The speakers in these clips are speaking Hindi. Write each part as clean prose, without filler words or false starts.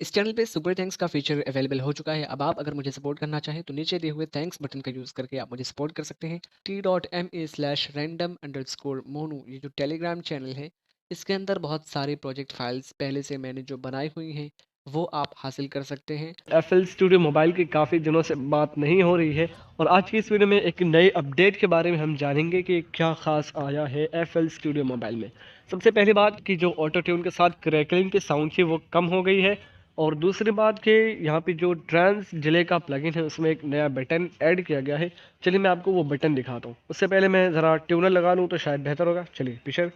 इस चैनल पे सुपर थैंक्स का फीचर अवेलेबल हो चुका है। अब आप अगर मुझे सपोर्ट करना चाहें तो नीचे दिए हुए थैंक्स बटन का यूज़ करके आप मुझे सपोर्ट कर सकते हैं। t.me/random_monu ये जो टेलीग्राम चैनल है, इसके अंदर बहुत सारी प्रोजेक्ट फाइल्स पहले से मैंने जो बनाई हुई हैं वो आप हासिल कर सकते हैं। FL स्टूडियो मोबाइल की काफ़ी दिनों से बात नहीं हो रही है और आज की इस वीडियो में एक नए अपडेट के बारे में हम जानेंगे कि क्या ख़ास आया है FL स्टूडियो मोबाइल में। सबसे पहली बात कि जो ऑटो ट्यून के साथ क्रैकलिंग की साउंड थी वो कम हो गई है और दूसरी बात कि यहाँ पे जो ट्रांस डिले का प्लगइन है उसमें एक नया बटन ऐड किया गया है। चलिए मैं आपको वो बटन दिखाता हूँ। उससे पहले मैं ज़रा ट्यूनर लगा लूँ तो शायद बेहतर होगा। चलिए पीछे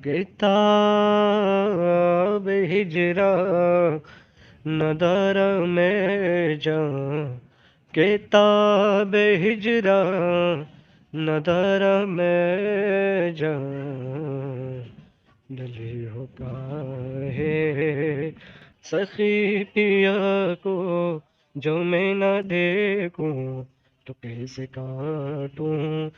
किताब हिजरा नदर में जा किताब हिजरा नदर में जा डली हो काहे सखी पिया को जो मैं न देखूं तो कैसे काटूं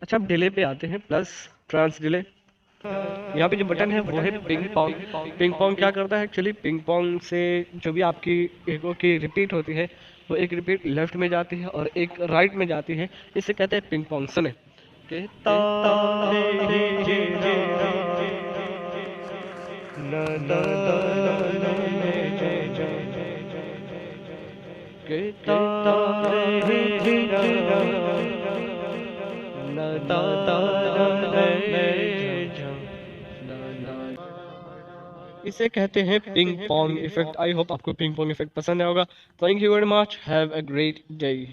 अच्छा अब डिले पे आते हैं प्लस ट्रांस डिले। यहाँ पे जो बटन है वो है पिंग पोंग। पिंग पोंग क्या करता है एक्चुअली, पिंग पोंग से जो भी आपकी एगो की रिपीट होती है वो एक रिपीट लेफ्ट में जाती है और एक राइट में जाती है, इसे कहते हैं पिंग पोंग। सुने के तारे हिजरा नदर में जा के तारे हिजरा नदर में जा। इसे कहते हैं ping pong effect. I hope आपको पिंग पोंग इफेक्ट पसंद आया होगा। Thank you very much, have a great day.